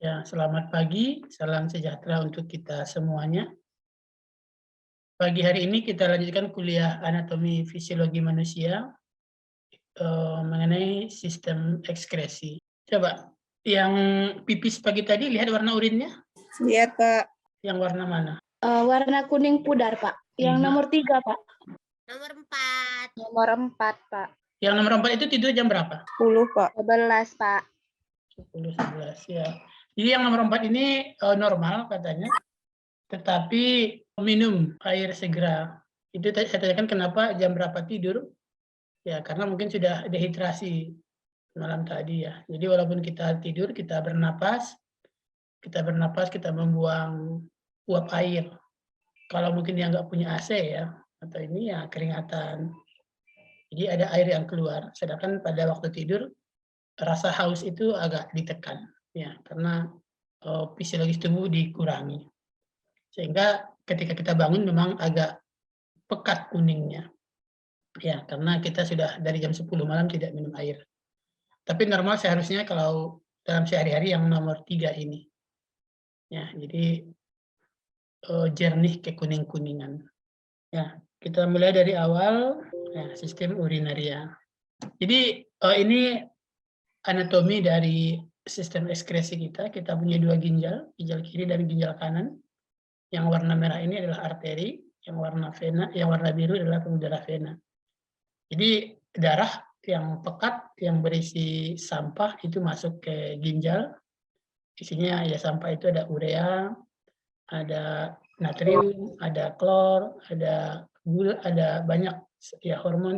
Ya, selamat pagi, salam sejahtera untuk kita semuanya. Pagi hari ini kita lanjutkan kuliah anatomi fisiologi manusia mengenai sistem ekskresi. Coba, yang pipis pagi tadi lihat warna urinnya? Lihat, Pak. Yang warna mana? Warna kuning pudar, Pak. Yang nomor 3, Pak. Nomor 4. Nomor 4, Pak. Yang nomor 4 itu tidur jam berapa? 10, Pak. 11, Pak. 10, 11, ya. Jadi yang nomor 4 ini normal katanya, tetapi minum air segera. Itu saya tanyakan kenapa jam berapa tidur? Ya, karena mungkin sudah dehidrasi malam tadi ya. Jadi walaupun kita tidur, kita bernapas, kita membuang uap air. Kalau mungkin dia nggak punya AC ya, atau ini ya keringatan. Jadi ada air yang keluar. Sedangkan pada waktu tidur, rasa haus itu agak ditekan. Ya, karena fisiologis tubuh dikurangi. Sehingga ketika kita bangun memang agak pekat kuningnya. Ya, karena kita sudah dari jam 10 malam tidak minum air. Tapi normal seharusnya kalau dalam sehari-hari yang nomor 3 ini. Ya, jadi jernih kekuning-kuningan. Ya, kita mulai dari awal ya, sistem urinaria. Jadi ini anatomi dari sistem ekskresi kita. Kita punya 2 ginjal, ginjal kiri dan ginjal kanan. Yang warna merah ini adalah arteri, yang warna vena, yang warna biru adalah pembuluh vena. Jadi darah yang pekat, yang berisi sampah itu masuk ke ginjal. Isinya ya sampah itu ada urea, ada natrium, ada klor, ada gula, ada banyak ya hormon,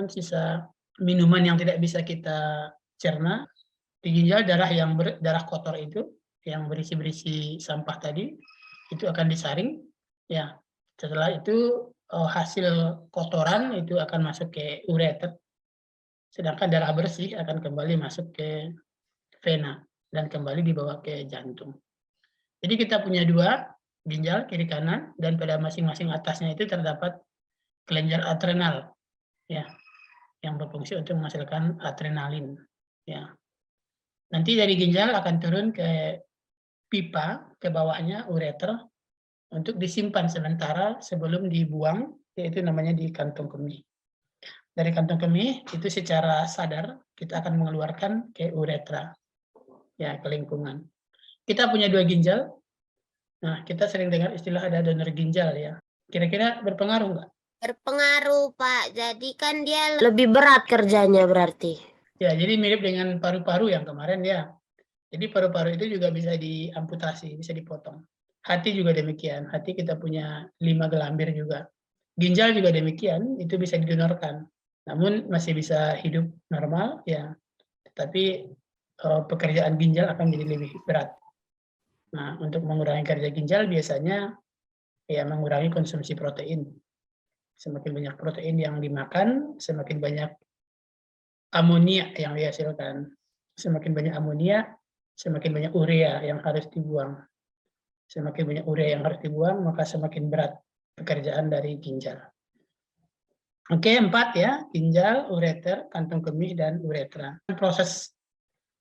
sisa minuman yang tidak bisa kita cerna. Di ginjal darah kotor itu yang berisi sampah tadi itu akan disaring ya. Setelah itu hasil kotoran itu akan masuk ke ureter. Sedangkan darah bersih akan kembali masuk ke vena dan kembali dibawa ke jantung. Jadi kita punya 2 ginjal kiri kanan dan pada masing-masing atasnya itu terdapat kelenjar adrenal ya yang berfungsi untuk menghasilkan adrenalin ya. Nanti dari ginjal akan turun ke pipa ke bawahnya ureter untuk disimpan sementara sebelum dibuang, yaitu namanya di kantong kemih. Dari kantong kemih itu secara sadar kita akan mengeluarkan ke uretra ya, ke lingkungan. Kita punya 2 ginjal. Nah, kita sering dengar istilah ada donor ginjal ya. Kira-kira berpengaruh nggak? Berpengaruh, Pak. Jadi kan dia lebih berat kerjanya berarti. Ya, jadi mirip dengan paru-paru yang kemarin ya. Jadi paru-paru itu juga bisa diamputasi, bisa dipotong. Hati juga demikian. Hati kita punya 5 gelambir juga. Ginjal juga demikian, itu bisa didonorkan. Namun masih bisa hidup normal ya. Tetapi pekerjaan ginjal akan jadi lebih berat. Nah, untuk mengurangi kerja ginjal biasanya ya mengurangi konsumsi protein. Semakin banyak protein yang dimakan, semakin banyak amonia yang dihasilkan. Semakin banyak amonia, semakin banyak urea yang harus dibuang. Semakin banyak urea yang harus dibuang, maka semakin berat pekerjaan dari ginjal. Oke, 4 ya, ginjal, ureter, kantong kemih, dan uretra. Proses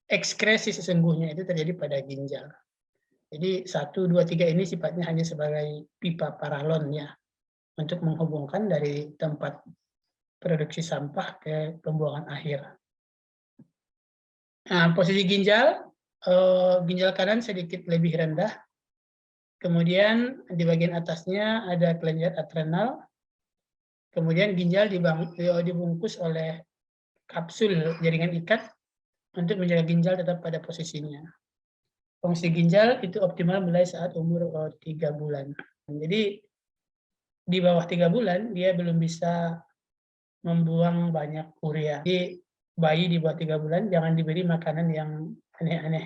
ekskresi sesungguhnya itu terjadi pada ginjal. Jadi 1, 2, 3 ini sifatnya hanya sebagai pipa paralon ya, untuk menghubungkan dari tempat produksi sampah ke pembuangan akhir. Nah, posisi ginjal kanan sedikit lebih rendah. Kemudian di bagian atasnya ada kelenjar adrenal. Kemudian ginjal dibungkus oleh kapsul jaringan ikat untuk menjaga ginjal tetap pada posisinya. Fungsi ginjal itu optimal mulai saat umur 3 bulan. Jadi di bawah 3 bulan dia belum bisa membuang banyak urea. Jadi bayi di bawah 3 bulan jangan diberi makanan yang aneh-aneh.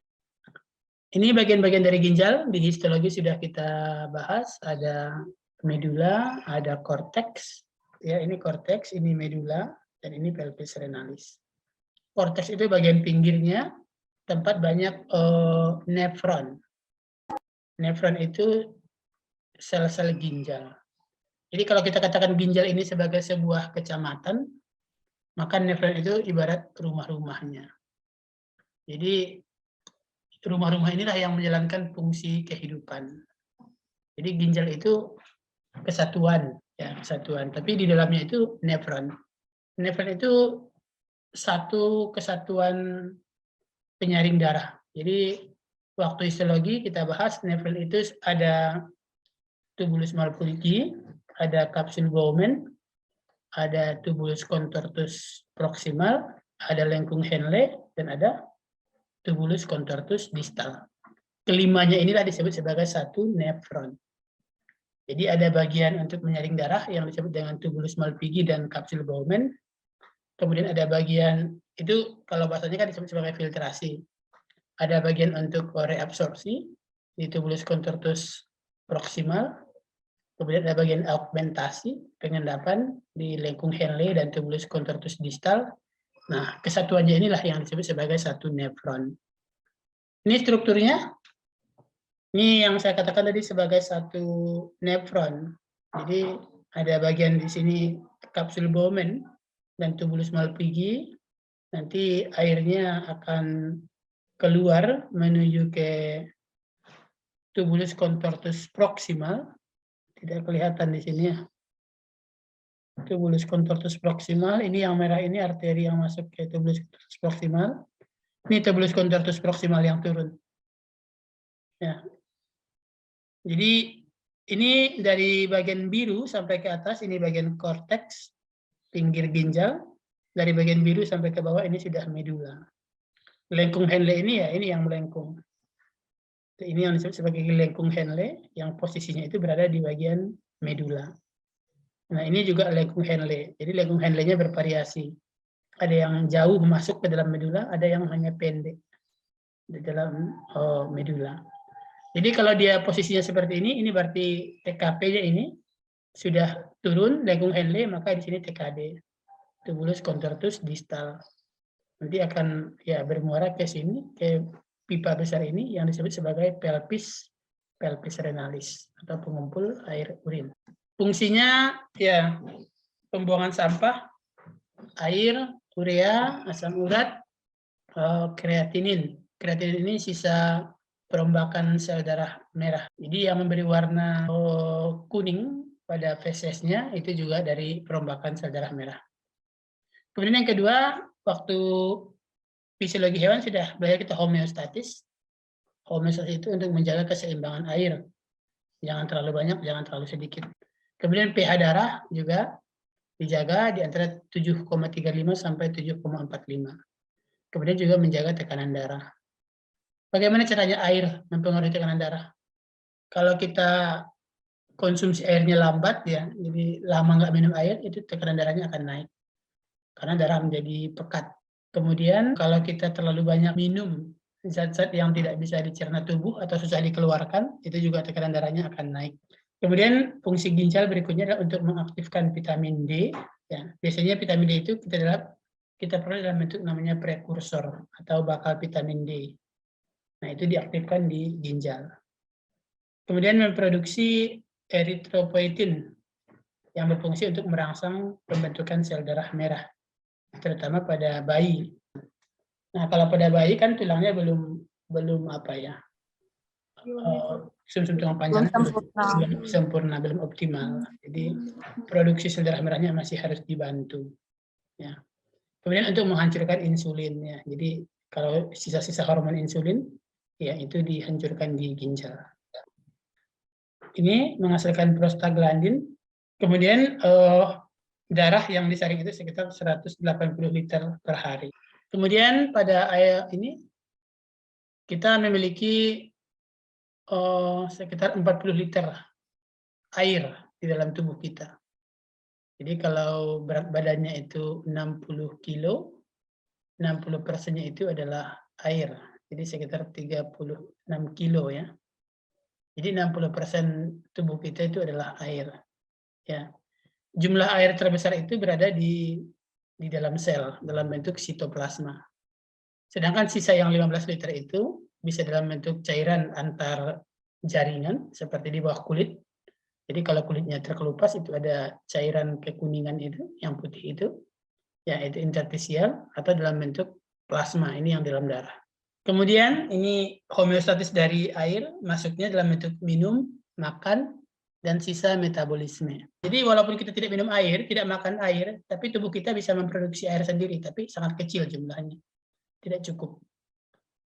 Ini bagian-bagian dari ginjal, di histologi sudah kita bahas, ada medula, ada korteks, ya ini korteks, ini medula, dan ini pelvis renalis. Korteks itu bagian pinggirnya, tempat banyak nefron. Nefron itu sel-sel ginjal. Jadi kalau kita katakan ginjal ini sebagai sebuah kecamatan, maka nefron itu ibarat rumah-rumahnya. Jadi rumah-rumah inilah yang menjalankan fungsi kehidupan. Jadi ginjal itu kesatuan, ya kesatuan. Tapi di dalamnya itu nefron. Nefron itu satu kesatuan penyaring darah. Jadi waktu histologi kita bahas nefron itu ada tubulus Malpighi, ada kapsul Bowman, ada tubulus contortus proximal, ada lengkung Henle, dan ada tubulus contortus distal. Kelimanya inilah disebut sebagai satu nefron. Jadi ada bagian untuk menyaring darah yang disebut dengan tubulus Malpighi dan kapsul Bowman. Kemudian ada bagian, itu kalau bahasanya kan disebut sebagai filtrasi. Ada bagian untuk reabsorpsi, di tubulus contortus proximal. Kemudian ada bagian augmentasi, pengendapan di lengkung Henle dan tubulus contortus distal. Nah, kesatuannya inilah yang disebut sebagai satu nefron. Ini strukturnya. Ini yang saya katakan tadi sebagai satu nefron. Jadi ada bagian di sini kapsul Bowman dan tubulus Malpighi. Nanti airnya akan keluar menuju ke tubulus contortus proximal. Tidak kelihatan di sini ya. Tubulus contortus proximal, ini yang merah ini arteri yang masuk ke tubulus contortus proximal. Ini tubulus contortus proximal yang turun. Ya. Jadi ini dari bagian biru sampai ke atas, ini bagian korteks, pinggir ginjal. Dari bagian biru sampai ke bawah ini sudah medula. Lengkung Henle ini ya, ini yang melengkung. Ini yang disebut sebagai lengkung Henle, yang posisinya itu berada di bagian medula. Nah ini juga lengkung Henle. Jadi lengkung Henle-nya bervariasi. Ada yang jauh masuk ke dalam medula, ada yang hanya pendek di dalam medula. Jadi kalau dia posisinya seperti ini berarti TKP-nya ini sudah turun lengkung Henle, maka di sini TKD, tubulus contortus distal. Nanti akan ya bermuara ke sini, ke pipa besar ini yang disebut sebagai pelvis renalis atau pengumpul air urin. Fungsinya ya pembuangan sampah, air, urea, asam urat, kreatinin. Kreatinin ini sisa perombakan sel darah merah. Jadi yang memberi warna kuning pada fesesnya itu juga dari perombakan sel darah merah. Kemudian yang kedua, waktu fisiologi hewan sudah belajar kita homeostatis. Homeostatis itu untuk menjaga keseimbangan air. Jangan terlalu banyak, jangan terlalu sedikit. Kemudian pH darah juga dijaga di antara 7,35 sampai 7,45. Kemudian juga menjaga tekanan darah. Bagaimana caranya air mempengaruhi tekanan darah? Kalau kita konsumsi airnya lambat ya, jadi lama nggak minum air, itu tekanan darahnya akan naik. Karena darah menjadi pekat. Kemudian kalau kita terlalu banyak minum zat-zat yang tidak bisa dicerna tubuh atau susah dikeluarkan, itu juga tekanan darahnya akan naik. Kemudian fungsi ginjal berikutnya adalah untuk mengaktifkan vitamin D. Ya, biasanya vitamin D itu kita peroleh dalam bentuk namanya prekursor atau bakal vitamin D. Nah, itu diaktifkan di ginjal. Kemudian memproduksi eritropoietin yang berfungsi untuk merangsang pembentukan sel darah merah, terutama pada bayi. Nah, kalau pada bayi kan tulangnya belum apa ya, sumsum tulang panjang belum sempurna, belum optimal. Jadi produksi sel darah merahnya masih harus dibantu. Ya. Kemudian untuk menghancurkan insulin ya. Jadi kalau sisa-sisa hormon insulin ya itu dihancurkan di ginjal. Ini menghasilkan prostaglandin. Kemudian darah yang disaring itu sekitar 180 liter per hari. Kemudian pada air ini kita memiliki sekitar 40 liter air di dalam tubuh kita. Jadi kalau berat badannya itu 60 kilo, 60%-nya itu adalah air. Jadi sekitar 36 kilo ya. Jadi 60% tubuh kita itu adalah air. Ya. Jumlah air terbesar itu berada di dalam sel, dalam bentuk sitoplasma. Sedangkan sisa yang 15 liter itu bisa dalam bentuk cairan antar jaringan, seperti di bawah kulit. Jadi kalau kulitnya terkelupas itu ada cairan kekuningan itu, yang putih itu, ya itu interstisial, atau dalam bentuk plasma, ini yang dalam darah. Kemudian ini homeostatis dari air, masuknya dalam bentuk minum, makan, dan sisa metabolisme. Jadi walaupun kita tidak minum air, tidak makan air, tapi tubuh kita bisa memproduksi air sendiri, tapi sangat kecil jumlahnya, tidak cukup.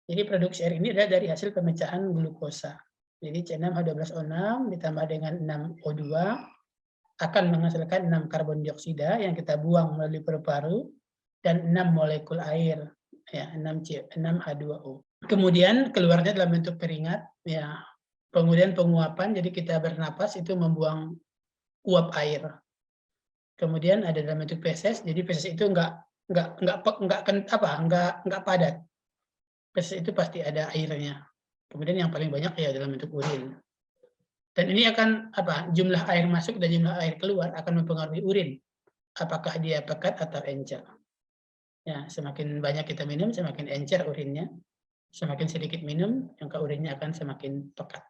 Jadi produksi air ini adalah dari hasil pemecahan glukosa. Jadi C6H12O6 ditambah dengan 6O2 akan menghasilkan 6 karbon dioksida yang kita buang melalui paru-paru dan 6 molekul air, ya 6H2O. Kemudian keluarnya dalam bentuk keringat, ya. Kemudian penguapan, jadi kita bernapas itu membuang uap air. Kemudian ada dalam bentuk feses, jadi feses itu enggak padat. Feses itu pasti ada airnya. Kemudian yang paling banyak ya dalam bentuk urin. Dan ini akan jumlah air masuk dan jumlah air keluar akan mempengaruhi urin. Apakah dia pekat atau encer. Ya, semakin banyak kita minum, semakin encer urinnya. Semakin sedikit minum, maka urinnya akan semakin pekat.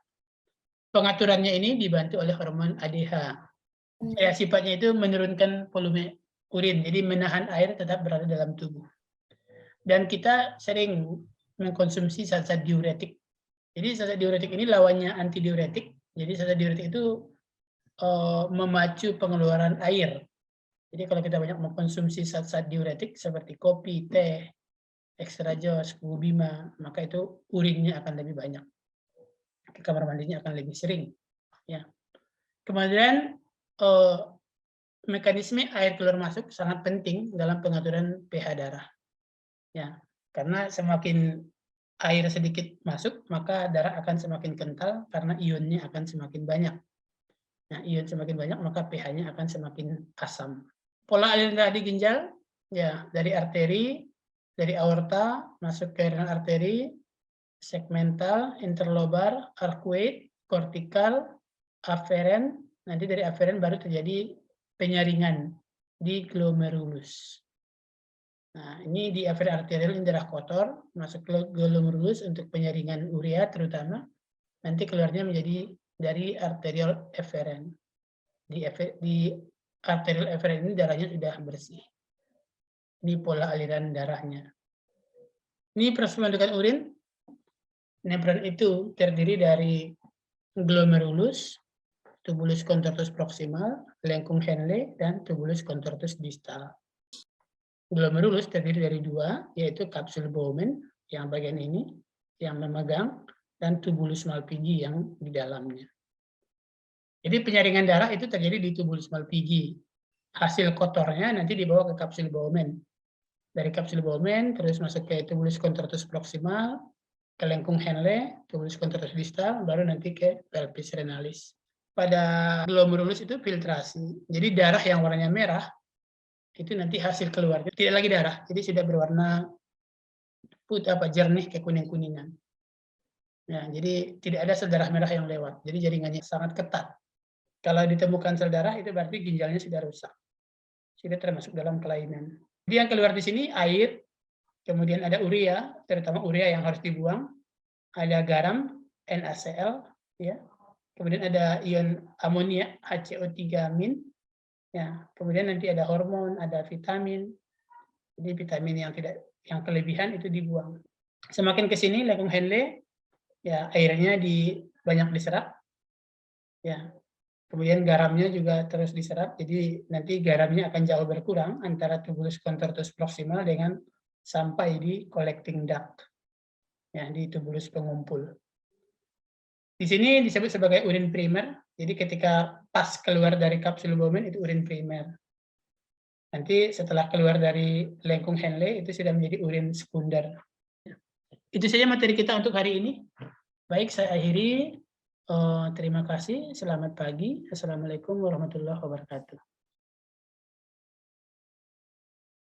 Pengaturannya ini dibantu oleh hormon ADH. Ya, sifatnya itu menurunkan volume urin, jadi menahan air tetap berada dalam tubuh. Dan kita sering mengkonsumsi zat-zat diuretik. Jadi zat diuretik ini lawannya antidiuretik. Jadi zat diuretik itu memacu pengeluaran air. Jadi kalau kita banyak mengkonsumsi zat-zat diuretik seperti kopi, teh, extra jos, kubu bima, maka itu urinnya akan lebih banyak. Ke kamar mandinya akan lebih sering. Ya. Kemudian mekanisme air keluar masuk sangat penting dalam pengaturan pH darah. Ya, karena semakin air sedikit masuk, maka darah akan semakin kental karena ionnya akan semakin banyak. Nah, ion semakin banyak, maka pH-nya akan semakin asam. Pola aliran darah di ginjal, ya dari arteri, dari aorta masuk ke renal arteri, segmental, interlobar, arcuate, kortikal, aferen. Nanti dari aferen baru terjadi penyaringan di glomerulus. Nah, ini di aferen arterial, ini darah kotor, masuk ke glomerulus untuk penyaringan urea terutama. Nanti keluarnya menjadi dari arterial eferen. Di arterial eferen ini darahnya sudah bersih. Ini pola aliran darahnya. Ini proses pembentukan urin. Membran itu terdiri dari glomerulus, tubulus contortus proximal, lengkung Henle, dan tubulus contortus distal. Glomerulus terdiri dari dua, yaitu kapsul Bowman yang bagian ini, yang memegang, dan tubulus Malpighi yang di dalamnya. Jadi penyaringan darah itu terjadi di tubulus Malpighi. Hasil kotornya nanti dibawa ke kapsul Bowman. Dari kapsul Bowman terus masuk ke tubulus contortus proximal, ke lengkung Henle, tubulus contortus distal, baru nanti ke pelvis renalis. Pada glomerulus itu filtrasi. Jadi darah yang warnanya merah, itu nanti hasil keluarnya tidak lagi darah, jadi sudah berwarna putih jernih ke kuning-kuningan. Ya, jadi tidak ada sel darah merah yang lewat. Jadi jaringannya sangat ketat. Kalau ditemukan sel darah itu berarti ginjalnya sudah rusak. Sudah termasuk dalam kelainan. Jadi yang keluar di sini air, kemudian ada urea, terutama urea yang harus dibuang, ada garam, NaCl, ya. Kemudian ada ion amonia, HCO3-, ya. Kemudian nanti ada hormon, ada vitamin. Jadi vitamin yang kelebihan itu dibuang. Semakin ke sini lengkung Henle, ya airnya banyak diserap, ya. Kemudian garamnya juga terus diserap, jadi nanti garamnya akan jauh berkurang antara tubulus contortus proximal dengan sampai di collecting duct, ya, di tubulus pengumpul. Di sini disebut sebagai urin primer, jadi ketika pas keluar dari kapsul Bowman itu urin primer. Nanti setelah keluar dari lengkung Henle itu sudah menjadi urin sekunder. Itu saja materi kita untuk hari ini. Baik, saya akhiri. Terima kasih. Selamat pagi. Assalamualaikum warahmatullahi wabarakatuh.